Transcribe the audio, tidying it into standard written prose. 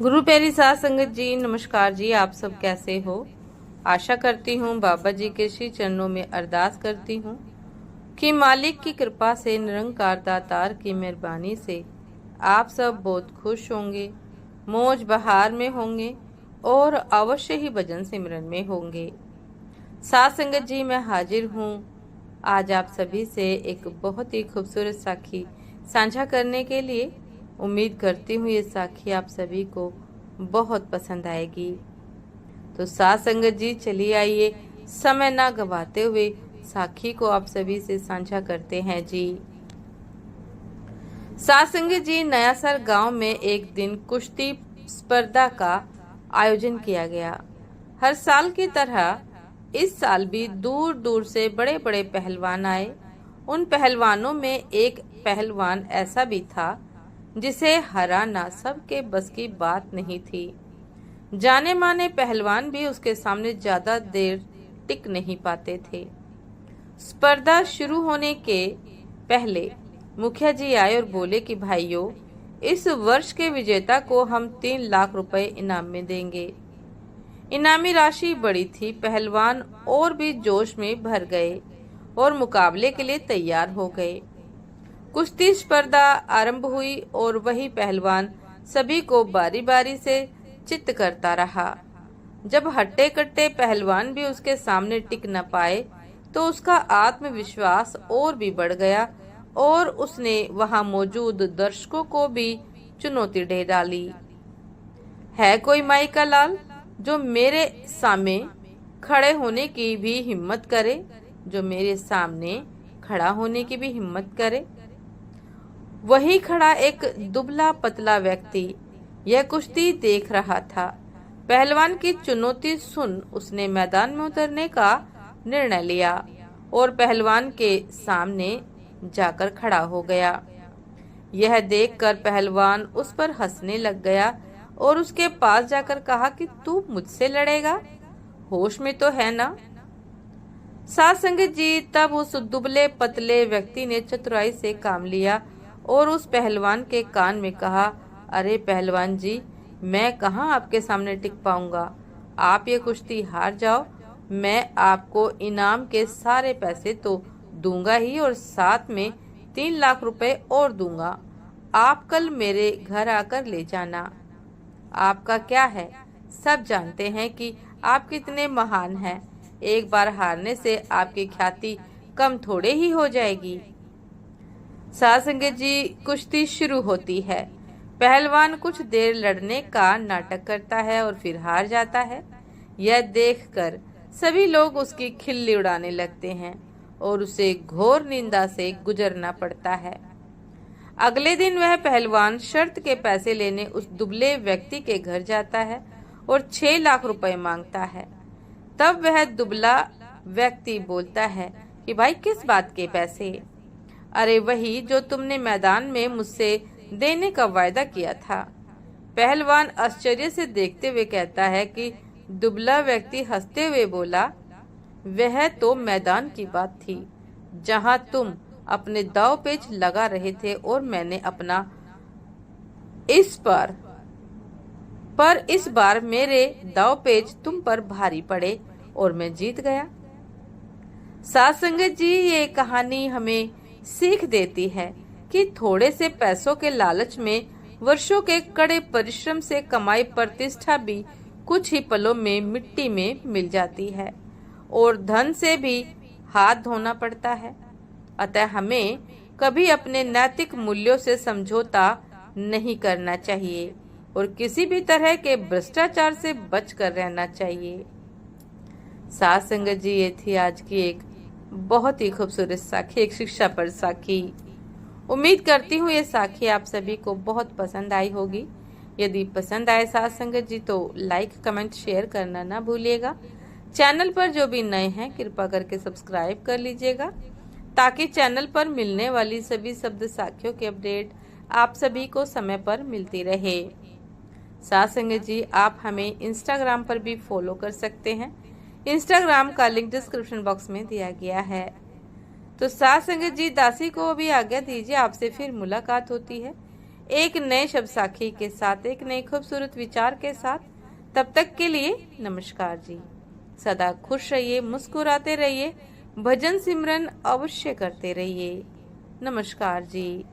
गुरु प्यारी साध संगत जी, नमस्कार जी। आप सब कैसे हो? आशा करती हूँ, बाबा जी के श्री चरणों में अरदास करती हूँ कि मालिक की कृपा से, निरंकार दातार की मेहरबानी से आप सब बहुत खुश होंगे, मौज बहार में होंगे और अवश्य ही भजन सिमरन में होंगे। साध संगत जी, मैं हाजिर हूँ आज आप सभी से एक बहुत ही खूबसूरत साखी साझा करने के लिए। उम्मीद करती हूँ ये साखी आप सभी को बहुत पसंद आएगी। तो साध संगत जी, चलिए आइए समय ना गवाते हुए साखी को आप सभी से साझा करते हैं जी। साध संगत जी, नयासर गांव में एक दिन कुश्ती स्पर्धा का आयोजन किया गया। हर साल की तरह इस साल भी दूर दूर से बड़े बड़े पहलवान आए। उन पहलवानों में एक पहलवान ऐसा भी था जिसे हराना सबके बस की बात नहीं थी। जाने माने पहलवान भी उसके सामने ज्यादा देर टिक नहीं पाते थे। स्पर्धा शुरू होने के पहले मुखिया जी आए और बोले कि भाइयों, इस वर्ष के विजेता को हम 3 लाख रुपए इनाम में देंगे। इनामी राशि बड़ी थी। पहलवान और भी जोश में भर गए और मुकाबले के लिए तैयार हो गए। कुश्ती स्पर्धा आरंभ हुई और वही पहलवान सभी को बारी बारी से चित्त करता रहा। जब हट्टे कट्टे पहलवान भी उसके सामने टिक न पाए तो उसका आत्मविश्वास और भी बढ़ गया और उसने वहां मौजूद दर्शकों को भी चुनौती दे डाली। है कोई माई का लाल जो मेरे सामने खड़े होने की भी हिम्मत करे, जो मेरे सामने खड़ा होने की भी हिम्मत करे। वही खड़ा एक दुबला पतला व्यक्ति यह कुश्ती देख रहा था। पहलवान की चुनौती सुन उसने मैदान में उतरने का निर्णय लिया और पहलवान के सामने जाकर खड़ा हो गया। यह देखकर पहलवान उस पर हंसने लग गया और उसके पास जाकर कहा कि तू मुझसे लड़ेगा, होश में तो है ना? साध संगत जी, तब उस दुबले पतले व्यक्ति ने चतुराई से काम लिया और उस पहलवान के कान में कहा, अरे पहलवान जी, मैं कहाँ आपके सामने टिक पाऊंगा। आप ये कुश्ती हार जाओ, मैं आपको इनाम के सारे पैसे तो दूंगा ही और साथ में 3 लाख रुपए और दूंगा। आप कल मेरे घर आकर ले जाना। आपका क्या है, सब जानते हैं कि आप कितने महान हैं। एक बार हारने से आपकी ख्याति कम थोड़े ही हो जाएगी। साध संगत जी, कुश्ती शुरू होती है। पहलवान कुछ देर लड़ने का नाटक करता है और फिर हार जाता है। यह देखकर सभी लोग उसकी खिल्ली उड़ाने लगते हैं और उसे घोर निंदा से गुजरना पड़ता है। अगले दिन वह पहलवान शर्त के पैसे लेने उस दुबले व्यक्ति के घर जाता है और 6 लाख रुपए मांगता है। तब वह दुबला व्यक्ति बोलता है कि भाई, किस बात के पैसे? अरे वही जो तुमने मैदान में मुझसे देने का वायदा किया था। पहलवान आश्चर्य से देखते हुए कहता है कि दुबला व्यक्ति हंसते हुए बोला, वह तो मैदान की बात थी जहां तुम अपने दाव पेच लगा रहे थे और मैंने अपना इस बार मेरे दाव पेच तुम पर भारी पड़े और मैं जीत गया। साध संगत जी, ये कहानी हमें सीख देती है कि थोड़े से पैसों के लालच में वर्षों के कड़े परिश्रम से कमाई प्रतिष्ठा भी कुछ ही पलों में मिट्टी में मिल जाती है और धन से भी हाथ धोना पड़ता है। अतः हमें कभी अपने नैतिक मूल्यों से समझौता नहीं करना चाहिए और किसी भी तरह के भ्रष्टाचार से बचकर रहना चाहिए। साध संगत जी, ये थी आज की एक बहुत ही खूबसूरत साखी, एक शिक्षा पर साखी। उम्मीद करती हूँ ये साखी आप सभी को बहुत पसंद आई होगी। यदि पसंद आए साध संगत जी तो लाइक कमेंट शेयर करना ना भूलिएगा। चैनल पर जो भी नए हैं कृपा करके सब्सक्राइब कर लीजिएगा ताकि चैनल पर मिलने वाली सभी शब्द साखियों की अपडेट आप सभी को समय पर मिलती रहे। साध संगत जी, आप हमें इंस्टाग्राम पर भी फॉलो कर सकते हैं। इंस्टाग्राम का लिंक डिस्क्रिप्शन बॉक्स में दिया गया है। तो साध संगत जी, दासी को भी आज्ञा दीजिए, आपसे फिर मुलाकात होती है एक नए शब्द साखी के साथ, एक नए खूबसूरत विचार के साथ। तब तक के लिए नमस्कार जी। सदा खुश रहिए, मुस्कुराते रहिए, भजन सिमरन अवश्य करते रहिए। नमस्कार जी।